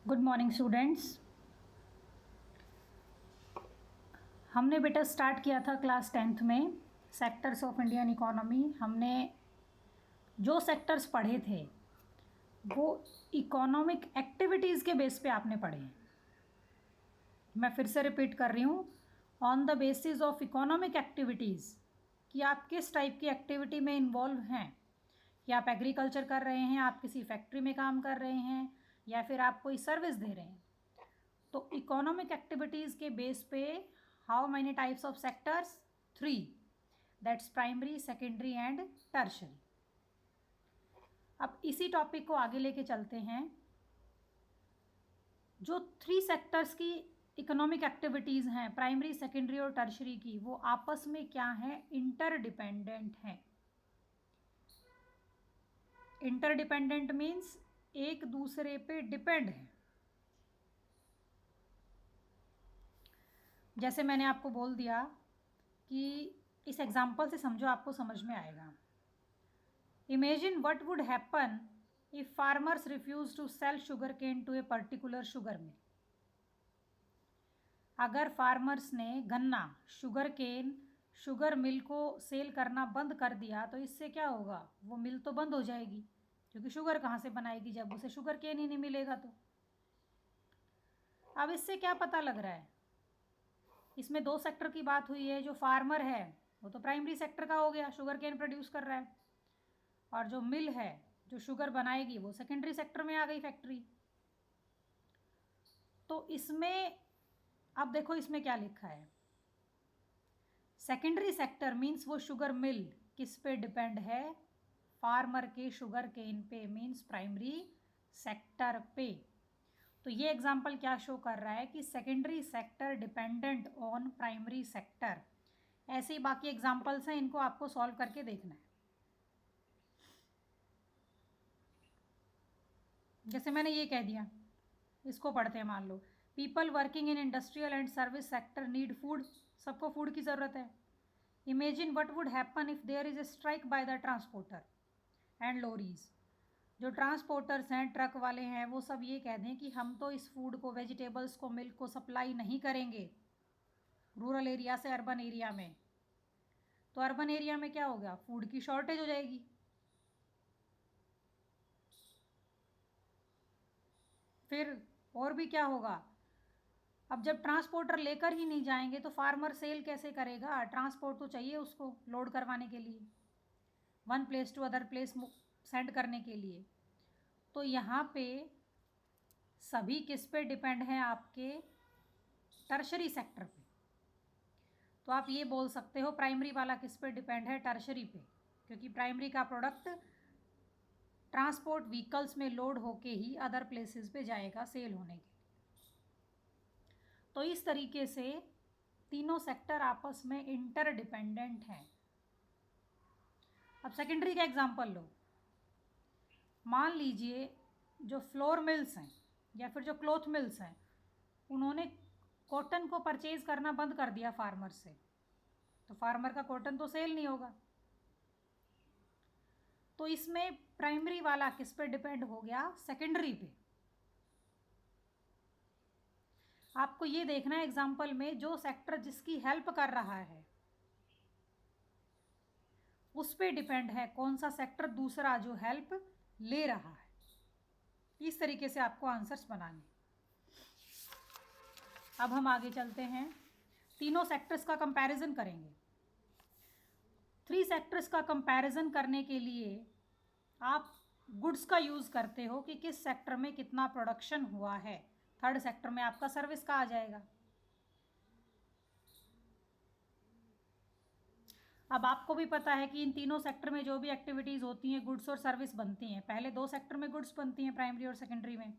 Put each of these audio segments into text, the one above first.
Good morning students. हमने बेटा start किया था क्लास 10th में सेक्टर्स ऑफ इंडियन इकोनॉमी। हमने जो सेक्टर्स पढ़े थे वो इकोनॉमिक एक्टिविटीज़ के बेस पे आपने पढ़े हैं। मैं फिर से रिपीट कर रही हूँ, on the basis of economic activities, कि आप किस टाइप की एक्टिविटी में इन्वॉल्व हैं, कि आप एग्रीकल्चर कर रहे हैं, आप किसी फैक्ट्री में काम कर रहे हैं, या फिर आप कोई सर्विस दे रहे हैं। तो इकोनॉमिक एक्टिविटीज़ के बेस पे how many types of sectors? 3, that's primary, secondary and tertiary. अब इसी टॉपिक को आगे लेके चलते हैं। जो 3 सेक्टर्स की इकोनॉमिक एक्टिविटीज़ हैं, प्राइमरी, सेकेंडरी और टर्शरी की, वो आपस में क्या हैं? इंटरडिपेंडेंट हैं। इंटरडिपेंडेंट मीन्स एक दूसरे पे डिपेंड है। जैसे मैंने आपको बोल दिया कि इस एग्जाम्पल से समझो, आपको समझ में आएगा। Imagine what would happen if farmers refuse to sell sugar cane to a particular sugar mill. अगर फार्मर्स ने गन्ना, शुगर केन, शुगर मिल को सेल करना बंद कर दिया तो इससे क्या होगा? वो मिल तो बंद हो जाएगी, क्योंकि शुगर कहाँ से बनाएगी जब उसे शुगर केन ही नहीं मिलेगा। तो अब इससे क्या पता लग रहा है? इसमें 2 सेक्टर की बात हुई है। जो फार्मर है वो तो प्राइमरी सेक्टर का हो गया, शुगर केन प्रोड्यूस कर रहा है, और जो मिल है जो शुगर बनाएगी वो सेकेंडरी सेक्टर में आ गई, फैक्ट्री। तो इसमें अब देखो इसमें क्या लिखा है। सेकेंडरी सेक्टर मीन्स वो शुगर मिल किस पे डिपेंड है? फार्मर के शुगर केन पे, मीन्स प्राइमरी सेक्टर पे। तो ये एग्जाम्पल क्या शो कर रहा है कि secondary sector dependent on primary sector. ऐसे ही बाकी एग्जाम्पल्स हैं, इनको आपको सॉल्व करके देखना है। जैसे मैंने ये कह दिया, इसको पढ़ते हैं। मान लो people working in industrial and service sector need food. सबको फूड की ज़रूरत है। Imagine what would happen if there is a strike by the transporter and lorries. जो ट्रांसपोर्टर्स हैं, ट्रक वाले हैं, वो सब ये कह दें कि हम तो इस फूड को, वेजिटेबल्स को, मिल्क को सप्लाई नहीं करेंगे रूरल एरिया से अर्बन एरिया में। तो अर्बन एरिया में क्या होगा? फूड की शॉर्टेज हो जाएगी। फिर और भी क्या होगा? अब जब ट्रांसपोर्टर लेकर ही नहीं जाएंगे तो फार्मर सेल कैसे करेगा? ट्रांसपोर्ट तो चाहिए उसको लोड करवाने के लिए, one place to other place send करने के लिए। तो यहाँ पे सभी किस पे डिपेंड हैं? आपके टर्शरी सेक्टर पे। तो आप ये बोल सकते हो प्राइमरी वाला किस पे डिपेंड है? टर्शरी पे, क्योंकि प्राइमरी का प्रोडक्ट ट्रांसपोर्ट व्हीकल्स में लोड होके ही अदर प्लेसेस पे जाएगा सेल होने के लिए। तो इस तरीके से तीनों सेक्टर आपस में इंटरडिपेंडेंट हैं। अब सेकेंडरी का एग्जांपल लो। मान लीजिए जो फ्लोर मिल्स हैं या फिर जो क्लॉथ मिल्स हैं, उन्होंने कॉटन को परचेज करना बंद कर दिया फार्मर से, तो फार्मर का कॉटन तो सेल नहीं होगा। तो इसमें प्राइमरी वाला किस पे डिपेंड हो गया? सेकेंडरी पे। आपको ये देखना है एग्जाम्पल में, जो सेक्टर जिसकी हेल्प कर रहा है उस पे डिपेंड है कौन सा सेक्टर दूसरा जो हेल्प ले रहा है। इस तरीके से आपको आंसर्स बनाने। अब हम आगे चलते हैं, तीनों सेक्टर्स का कंपैरिजन करेंगे। 3 सेक्टर्स का कंपैरिजन करने के लिए आप गुड्स का यूज़ करते हो कि किस सेक्टर में कितना प्रोडक्शन हुआ है। थर्ड सेक्टर में आपका सर्विस का आ जाएगा। अब आपको भी पता है कि इन तीनों सेक्टर में जो भी एक्टिविटीज़ होती हैं, गुड्स और सर्विस बनती हैं। पहले 2 सेक्टर में गुड्स बनती हैं, प्राइमरी और सेकेंडरी में,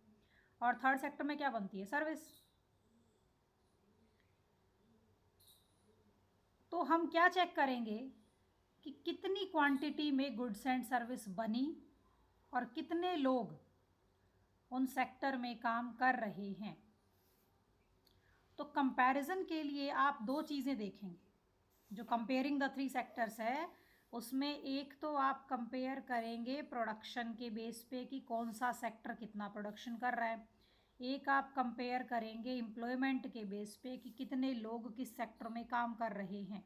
और थर्ड सेक्टर में क्या बनती है? सर्विस। तो हम क्या चेक करेंगे कि कितनी क्वांटिटी में गुड्स एंड सर्विस बनी और कितने लोग उन सेक्टर में काम कर रहे हैं। तो कंपैरिजन के लिए आप 2 चीज़ें देखेंगे। जो कंपेयरिंग द 3 सेक्टर्स है, उसमें एक तो आप कंपेयर करेंगे प्रोडक्शन के बेस पे कि कौन सा सेक्टर कितना प्रोडक्शन कर रहा है। एक आप कंपेयर करेंगे एम्प्लॉयमेंट के बेस पे कि कितने लोग किस सेक्टर में काम कर रहे हैं।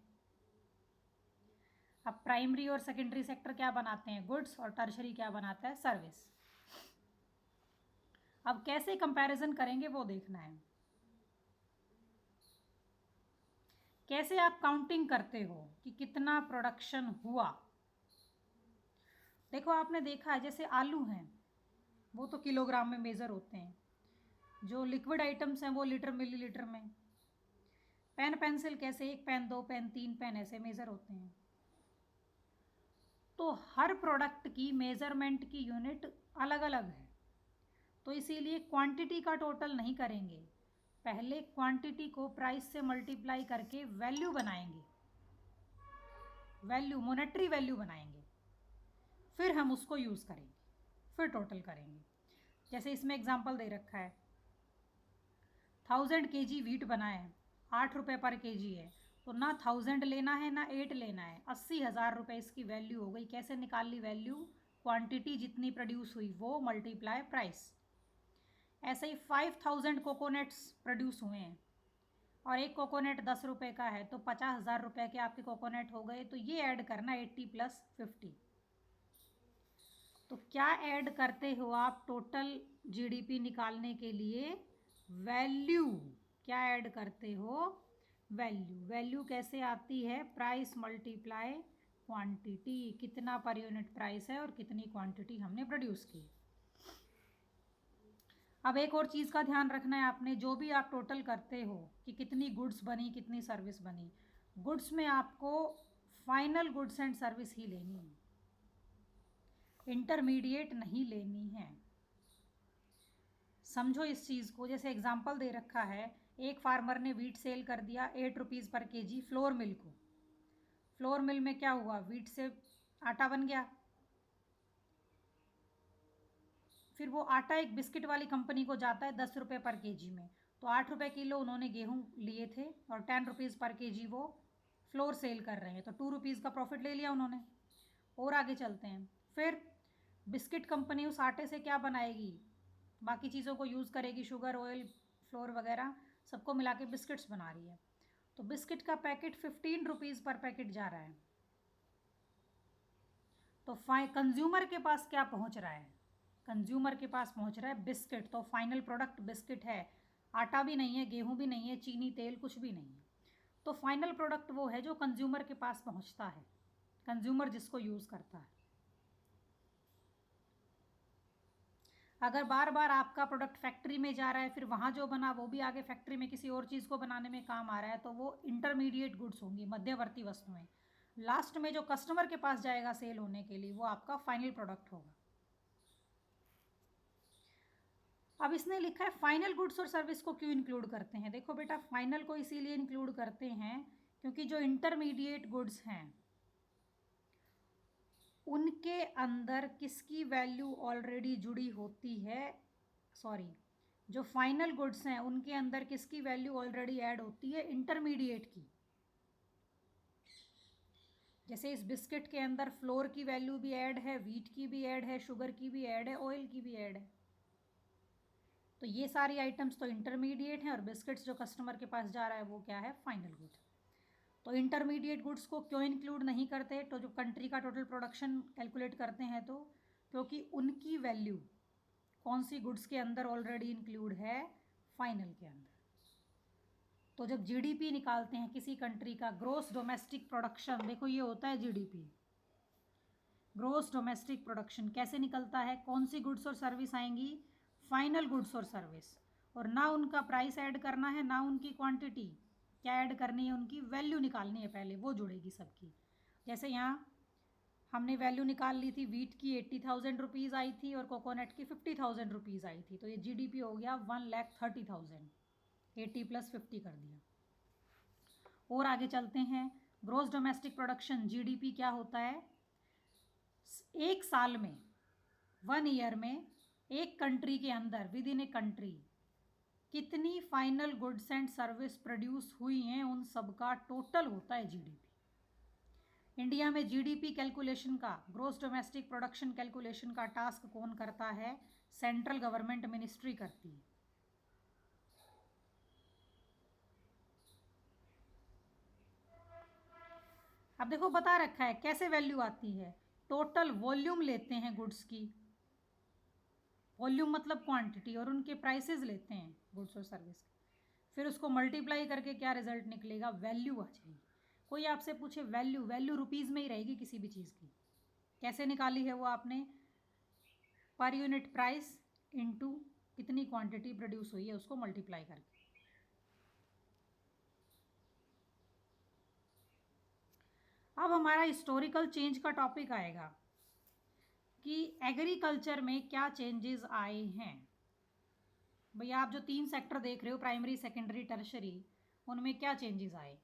अब प्राइमरी और सेकेंडरी सेक्टर क्या बनाते हैं, गुड्स, और टर्शरी क्या बनाता है, सर्विस। अब कैसे कंपैरिजन करेंगे वो देखना है। कैसे आप काउंटिंग करते हो कि कितना प्रोडक्शन हुआ। देखो आपने देखा है जैसे आलू हैं वो तो किलोग्राम में मेज़र होते हैं, जो लिक्विड आइटम्स हैं वो लीटर मिलीलीटर में। पेन पेंसिल कैसे, 1 पेन 2 पेन 3 पेन ऐसे मेज़र होते हैं। तो हर प्रोडक्ट की मेज़रमेंट की यूनिट अलग अलग है, तो इसीलिए क्वांटिटी का टोटल नहीं करेंगे, पहले क्वांटिटी को प्राइस से मल्टीप्लाई करके वैल्यू बनाएंगे, वैल्यू मॉनेटरी वैल्यू बनाएंगे, फिर हम उसको यूज़ करेंगे, फिर टोटल करेंगे। जैसे इसमें एग्जांपल दे रखा है 1000 kg वीट बना है, 8 रुपये पर केजी है, तो ना 1000 लेना है ना 8 लेना है, 80,000 रुपये इसकी वैल्यू हो गई। कैसे निकाल ली वैल्यू, क्वांटिटी जितनी प्रोड्यूस हुई वो मल्टीप्लाई प्राइस। ऐसे ही 5000 कोकोनट्स प्रोड्यूस हुए हैं और एक कोकोनट 10 रुपये का है, तो 50,000 रुपये के आपके कोकोनट हो गए। तो ये ऐड करना 80 + 50। तो क्या ऐड करते हो आप टोटल जीडीपी निकालने के लिए, वैल्यू। क्या ऐड करते हो, वैल्यू। वैल्यू कैसे आती है, प्राइस मल्टीप्लाई क्वांटिटी, कितना पर यूनिट प्राइस है और कितनी क्वांटिटी हमने प्रोड्यूस की। अब एक और चीज़ का ध्यान रखना है आपने, जो भी आप टोटल करते हो कि कितनी गुड्स बनी कितनी सर्विस बनी, गुड्स में आपको फाइनल गुड्स एंड सर्विस ही लेनी है, इंटरमीडिएट नहीं लेनी है। समझो इस चीज़ को। जैसे एग्जांपल दे रखा है, एक फार्मर ने वीट सेल कर दिया 8 रुपीज़ पर केजी फ्लोर मिल को। फ्लोर मिल में क्या हुआ, वीट से आटा बन गया, फिर वो आटा एक बिस्किट वाली कंपनी को जाता है 10 रुपये पर केजी में। तो 8 रुपये किलो उन्होंने गेहूँ लिए थे और 10 रुपीज़ पर केजी वो फ्लोर सेल कर रहे हैं, तो 2 रुपीज़ का प्रॉफिट ले लिया उन्होंने। और आगे चलते हैं, फिर बिस्किट कंपनी उस आटे से क्या बनाएगी, बाकी चीज़ों को यूज़ करेगी, शुगर, ऑयल, फ्लोर वगैरह सबको मिला के बिस्किट्स बना रही है। तो बिस्किट का पैकेट 15 रुपीज़ पर पैकेट जा रहा है। तो कंज्यूमर के पास क्या पहुंच रहा है, कंज्यूमर के पास पहुंच रहा है बिस्किट। तो फाइनल प्रोडक्ट बिस्किट है, आटा भी नहीं है, गेहूं भी नहीं है, चीनी तेल कुछ भी नहीं है। तो फाइनल प्रोडक्ट वो है जो कंज्यूमर के पास पहुंचता है, कंज्यूमर जिसको यूज़ करता है। अगर बार बार आपका प्रोडक्ट फैक्ट्री में जा रहा है, फिर वहाँ जो बना वो भी आगे फैक्ट्री में किसी और चीज़ को बनाने में काम आ रहा है, तो वो इंटरमीडिएट गुड्स होंगी, मध्यवर्ती वस्तुएं। लास्ट में जो कस्टमर के पास जाएगा सेल होने के लिए, वो आपका फाइनल प्रोडक्ट होगा। अब इसने लिखा है फाइनल गुड्स और सर्विस को क्यों इंक्लूड करते हैं। देखो बेटा, फाइनल को इसीलिए इंक्लूड करते हैं क्योंकि जो इंटरमीडिएट गुड्स हैं उनके अंदर किसकी वैल्यू ऑलरेडी जुड़ी होती है, सॉरी, जो फाइनल गुड्स हैं उनके अंदर किसकी वैल्यू ऑलरेडी ऐड होती है, इंटरमीडिएट की। जैसे इस बिस्किट के अंदर फ्लोर की वैल्यू भी ऐड है, वीट की भी ऐड है, शुगर की भी ऐड है, ऑयल की भी ऐड है। तो ये सारी आइटम्स तो इंटरमीडिएट हैं और बिस्किट्स जो कस्टमर के पास जा रहा है वो क्या है, फाइनल गुड। तो इंटरमीडिएट गुड्स को क्यों इंक्लूड नहीं करते, तो जो कंट्री का टोटल प्रोडक्शन कैलकुलेट करते हैं, तो क्योंकि उनकी वैल्यू कौन सी गुड्स के अंदर ऑलरेडी इंक्लूड है, फाइनल के अंदर। तो जब जीडीपी निकालते हैं किसी कंट्री का, ग्रोस डोमेस्टिक प्रोडक्शन, देखो ये होता है जीडीपी, ग्रोस डोमेस्टिक प्रोडक्शन कैसे निकलता है, कौन सी गुड्स और सर्विस आएंगी, फाइनल गुड्स और सर्विस, और ना उनका प्राइस ऐड करना है ना उनकी क्वांटिटी, क्या ऐड करनी है, उनकी वैल्यू निकालनी है पहले, वो जुड़ेगी सबकी। जैसे यहाँ हमने वैल्यू निकाल ली थी, वीट की 80,000 रुपीज़ आई थी और कोकोनट की 50,000 रुपीज़ आई थी, तो ये जीडीपी हो गया 1,30,000, 80 + 50 कर दिया। और आगे चलते हैं, ग्रोस डोमेस्टिक प्रोडक्शन जीडीपी क्या होता है, एक साल में, 1 ईयर में, एक कंट्री के अंदर, विद इन ए कंट्री, कितनी final goods and service produce हुई हैं उन सब का टोटल होता है जीडीपी। इंडिया में जीडीपी कैलकुलेशन का, ग्रोस डोमेस्टिक प्रोडक्शन कैलकुलेशन का टास्क कौन करता है, सेंट्रल गवर्नमेंट मिनिस्ट्री करती है। अब देखो बता रखा है कैसे वैल्यू आती है, टोटल वॉल्यूम लेते हैं गुड्स की, वॉल्यूम मतलब क्वांटिटी, और उनके प्राइसेस लेते हैं गुड्स और सर्विस के, फिर उसको मल्टीप्लाई करके क्या रिजल्ट निकलेगा, वैल्यू आ जाएगी। कोई आपसे पूछे वैल्यू, वैल्यू रुपीज़ में ही रहेगी किसी भी चीज़ की। कैसे निकाली है वो आपने, पर यूनिट प्राइस इनटू कितनी क्वांटिटी प्रोड्यूस हुई है उसको मल्टीप्लाई करके। अब हमारा हिस्टोरिकल चेंज का टॉपिक आएगा कि एग्रीकल्चर में क्या चेंजेस आए हैं। भैया आप जो 3 सेक्टर देख रहे हो, प्राइमरी सेकेंडरी टर्शरी, उनमें क्या चेंजेस आए।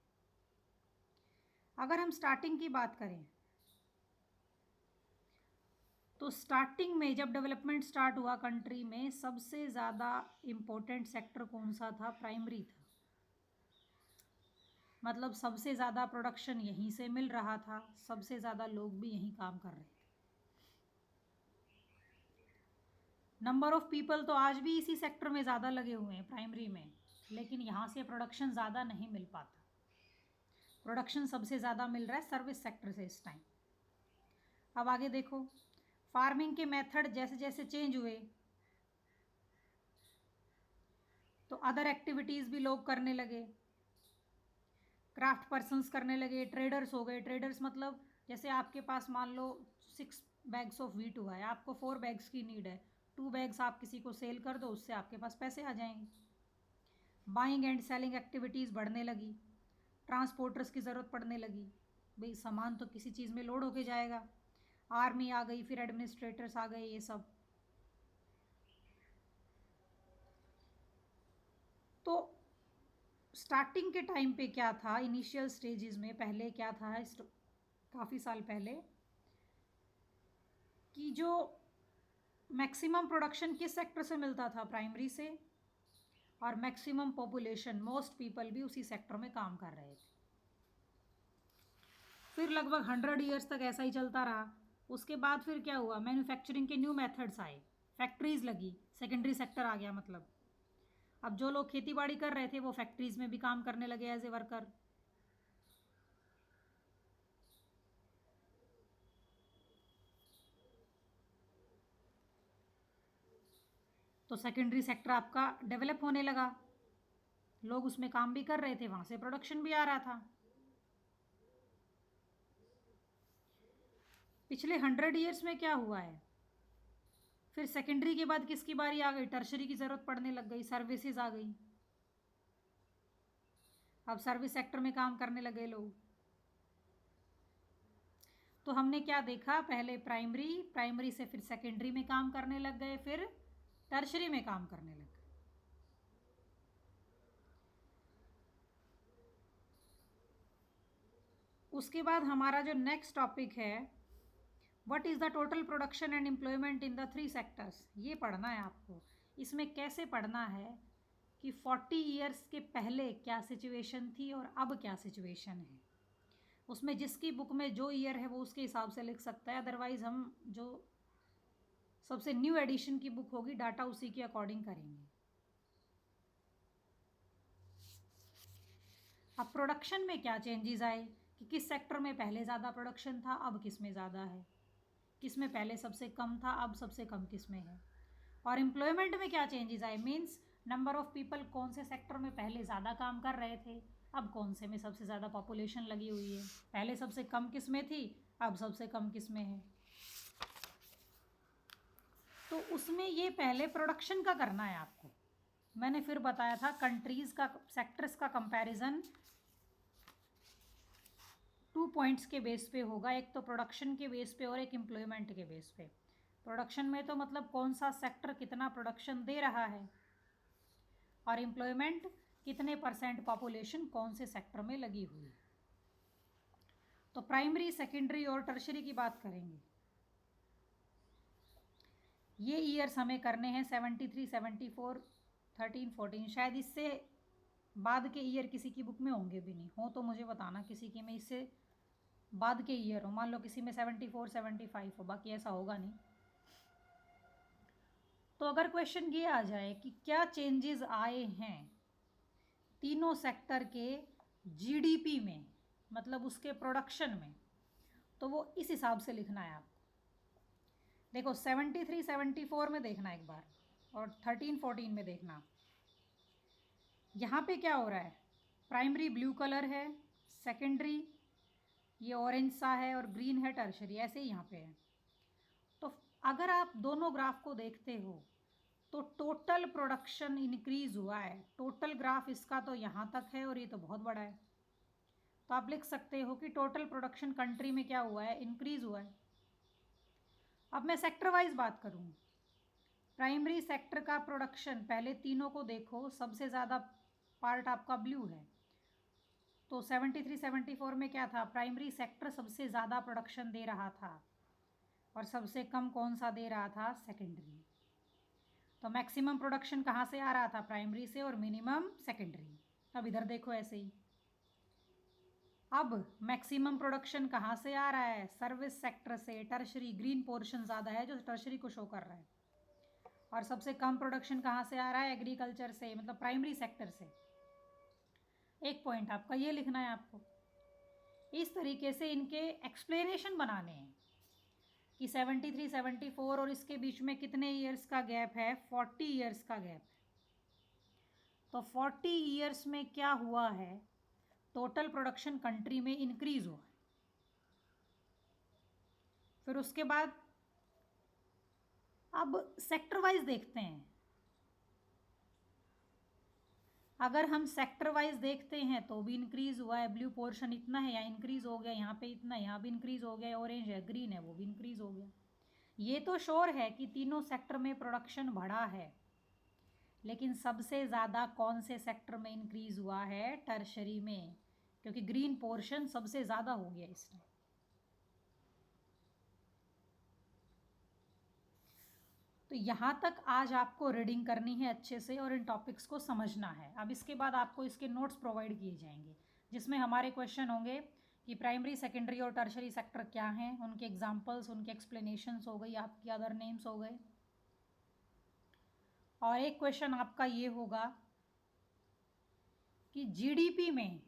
अगर हम स्टार्टिंग की बात करें तो स्टार्टिंग में जब डेवलपमेंट स्टार्ट हुआ कंट्री में, सबसे ज़्यादा इम्पोर्टेंट सेक्टर कौन सा था, प्राइमरी था। मतलब सबसे ज़्यादा प्रोडक्शन यहीं से मिल रहा था, सबसे ज़्यादा लोग भी यहीं काम कर रहे थे। नंबर ऑफ़ पीपल तो आज भी इसी सेक्टर में ज़्यादा लगे हुए हैं प्राइमरी में, लेकिन यहाँ से प्रोडक्शन ज़्यादा नहीं मिल पाता। प्रोडक्शन सबसे ज़्यादा मिल रहा है सर्विस सेक्टर से इस टाइम। अब आगे देखो, फार्मिंग के मेथड जैसे जैसे चेंज हुए तो अदर एक्टिविटीज़ भी लोग करने लगे, क्राफ्ट पर्सन्स करने लगे, ट्रेडर्स हो गए। ट्रेडर्स मतलब जैसे आपके पास मान लो 6 बैग्स ऑफ व्हीट हुआ है, आपको 4 बैग्स की नीड है, 2 बैग्स आप किसी को सेल कर दो, उससे आपके पास पैसे आ जाएंगे। बाइंग एंड सेलिंग एक्टिविटीज़ बढ़ने लगी, ट्रांसपोर्टर्स की ज़रूरत पड़ने लगी, भाई सामान तो किसी चीज़ में लोड होके जाएगा। आर्मी आ गई, फिर एडमिनिस्ट्रेटर्स आ गए, ये सब। तो स्टार्टिंग के टाइम पे क्या था, इनिशियल स्टेजेस में पहले क्या था, काफ़ी साल पहले, कि जो मैक्सिमम प्रोडक्शन किस सेक्टर से मिलता था, प्राइमरी से, और मैक्सिमम पॉपुलेशन, मोस्ट पीपल भी उसी सेक्टर में काम कर रहे थे। फिर लगभग 100 ईयर्स तक ऐसा ही चलता रहा। उसके बाद फिर क्या हुआ, मैन्युफैक्चरिंग के न्यू मेथड्स आए, फैक्ट्रीज़ लगी, सेकेंडरी सेक्टर आ गया। मतलब अब जो लोग खेती बाड़ी कर रहे थे वो फैक्ट्रीज़ में भी काम करने लगे एज ए वर्कर। तो सेकेंडरी सेक्टर आपका डेवलप होने लगा, लोग उसमें काम भी कर रहे थे, वहाँ से प्रोडक्शन भी आ रहा था। पिछले 100 ईयर्स में क्या हुआ है, फिर सेकेंडरी के बाद किसकी बारी आ गई, टर्शरी की ज़रूरत पड़ने लग गई, सर्विसेज आ गई। अब सर्विस सेक्टर में काम करने लगे लोग। तो हमने क्या देखा, पहले प्राइमरी, प्राइमरी से फिर सेकेंडरी में काम करने लग गए, फिर टर्शरी में काम करने लग गए। उसके बाद हमारा जो नेक्स्ट टॉपिक है, what is the total production and employment in the 3 sectors, ये पढ़ना है आपको। इसमें कैसे पढ़ना है कि 40 ईयर्स के पहले क्या सिचुएशन थी और अब क्या सिचुएशन है। उसमें जिसकी बुक में जो ईयर है वो उसके हिसाब से लिख सकता है, अदरवाइज़ हम जो सबसे न्यू एडिशन की बुक होगी, डाटा उसी के अकॉर्डिंग करेंगे। अब प्रोडक्शन में क्या चेंजेस आए कि किस सेक्टर में पहले ज़्यादा प्रोडक्शन था, अब किस में ज़्यादा है, किस में पहले सबसे कम था, अब सबसे कम किस में है। और एम्प्लॉयमेंट में क्या चेंजेस आए, मीन्स नंबर ऑफ़ पीपल कौन से सेक्टर में पहले ज़्यादा काम कर रहे थे, अब कौन से में सबसे ज़्यादा पॉपुलेशन लगी हुई है। पहले सबसे कम किस में थी, अब सबसे कम किस में है। तो उसमें ये पहले प्रोडक्शन का करना है आपको। मैंने फिर बताया था कंट्रीज़ का, सेक्टर्स का कंपैरिजन 2 पॉइंट्स के बेस पे होगा, एक तो प्रोडक्शन के बेस पे और एक एम्प्लॉयमेंट के बेस पे। प्रोडक्शन में तो मतलब कौन सा सेक्टर कितना प्रोडक्शन दे रहा है, और एम्प्लॉयमेंट कितने % पॉपुलेशन कौन से सेक्टर में लगी हुई है। तो प्राइमरी, सेकेंडरी और टर्शरी की बात करेंगे। ये ईयर्स हमें करने हैं 73, 74, 13, 14। शायद इससे बाद के ईयर किसी की बुक में होंगे भी नहीं, हो तो मुझे बताना किसी की में इससे बाद के ईयर हो, मान लो किसी में 74, 75 हो, बाकी ऐसा होगा नहीं। तो अगर क्वेश्चन ये आ जाए कि क्या चेंजेस आए हैं तीनों सेक्टर के जीडीपी में, मतलब उसके प्रोडक्शन में, तो वो इस हिसाब से लिखना है आपको। देखो 73 74 में देखना एक बार, और 13 14 में देखना। यहाँ पे क्या हो रहा है, प्राइमरी ब्लू कलर है, सेकेंडरी ये ऑरेंज सा है, और ग्रीन है टर्शरी, ऐसे ही यहाँ पे है। तो अगर आप दोनों ग्राफ को देखते हो तो टोटल प्रोडक्शन इंक्रीज़ हुआ है। टोटल ग्राफ इसका तो यहाँ तक है और ये तो बहुत बड़ा है, तो आप लिख सकते हो कि टोटल प्रोडक्शन कंट्री में क्या हुआ है, इंक्रीज़ हुआ है। अब मैं सेक्टर वाइज बात करूँ, प्राइमरी सेक्टर का प्रोडक्शन, पहले तीनों को देखो, सबसे ज़्यादा पार्ट आपका ब्लू है। तो 73 74 में क्या था, प्राइमरी सेक्टर सबसे ज़्यादा प्रोडक्शन दे रहा था, और सबसे कम कौन सा दे रहा था, सेकेंडरी। तो मैक्सिमम प्रोडक्शन कहाँ से आ रहा था, प्राइमरी से, और मिनिमम सेकेंडरी। अब इधर देखो ऐसे ही, अब मैक्सिमम प्रोडक्शन कहाँ से आ रहा है, सर्विस सेक्टर से, टर्शरी, ग्रीन पोर्शन ज़्यादा है जो टर्शरी को शो कर रहा है, और सबसे कम प्रोडक्शन कहाँ से आ रहा है, एग्रीकल्चर से, मतलब प्राइमरी सेक्टर से। एक पॉइंट आपका ये लिखना है आपको। इस तरीके से इनके एक्सप्लेनेशन बनाने हैं कि 73 74 और इसके बीच में कितने ईयर्स का गैप है, 40 ईयर्स का गैप है। तो 40 ईयर्स में क्या हुआ है, टोटल प्रोडक्शन कंट्री में इंक्रीज हुआ है। फिर उसके बाद अब सेक्टर वाइज देखते हैं। अगर हम सेक्टर वाइज देखते हैं तो भी इंक्रीज हुआ है, ब्लू पोर्शन इतना है, यहाँ इंक्रीज हो गया, यहाँ पे इतना, यहाँ भी इंक्रीज हो गया, ऑरेंज है, ग्रीन है, वो भी इंक्रीज हो गया। ये तो श्योर है कि तीनों सेक्टर में प्रोडक्शन बढ़ा है, लेकिन सबसे ज़्यादा कौन से सेक्टर में इंक्रीज हुआ है, टर्शरी में, क्योंकि ग्रीन पोर्शन सबसे ज़्यादा हो गया इसमें। तो यहाँ तक आज आपको रीडिंग करनी है अच्छे से और इन टॉपिक्स को समझना है। अब इसके बाद आपको इसके नोट्स प्रोवाइड किए जाएंगे, जिसमें हमारे क्वेश्चन होंगे कि प्राइमरी, सेकेंडरी और टर्शरी सेक्टर क्या हैं, उनके एग्जांपल्स, उनके एक्सप्लेनेशंस हो गई, आपकी अदर नेम्स हो गए। और एक क्वेश्चन आपका ये होगा कि जीडीपी में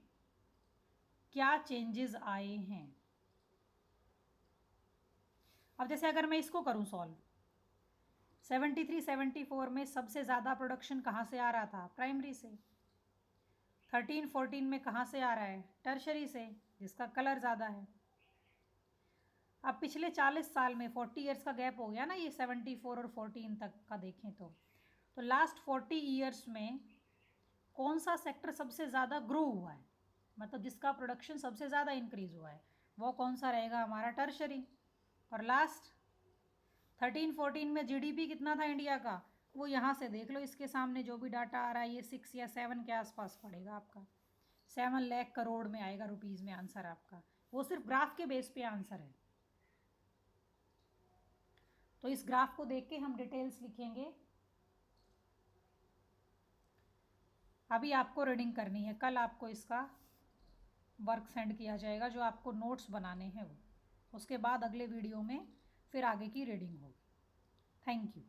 क्या चेंजेस आए हैं। अब जैसे अगर मैं इसको करूं सॉल्व, 73 74 में सबसे ज़्यादा प्रोडक्शन कहाँ से आ रहा था, प्राइमरी से। 13 14 में कहाँ से आ रहा है, टर्शरी से, जिसका कलर ज़्यादा है। अब पिछले 40 साल में 40 ईयर्स का गैप हो गया ना, ये 74 और 14 तक का देखें तो लास्ट 40 ईयर्स में कौन सा सेक्टर सबसे ज़्यादा ग्रो हुआ है, मतलब जिसका प्रोडक्शन सबसे ज़्यादा इंक्रीज़ हुआ है, वो कौन सा रहेगा, हमारा टर्शरी। और लास्ट 13 14 में जीडीपी कितना था इंडिया का, वो यहाँ से देख लो, इसके सामने जो भी डाटा आ रहा है ये 6 या 7 के आसपास पड़ेगा आपका, 7 लाख करोड़ में आएगा रुपीज़ में आंसर आपका। वो सिर्फ ग्राफ के बेस पे आंसर है। तो इस ग्राफ को देख के हम डिटेल्स लिखेंगे। अभी आपको रीडिंग करनी है, कल आपको इसका वर्क सेंड किया जाएगा जो आपको नोट्स बनाने हैं वो। उसके बाद अगले वीडियो में फिर आगे की रीडिंग होगी। Thank you.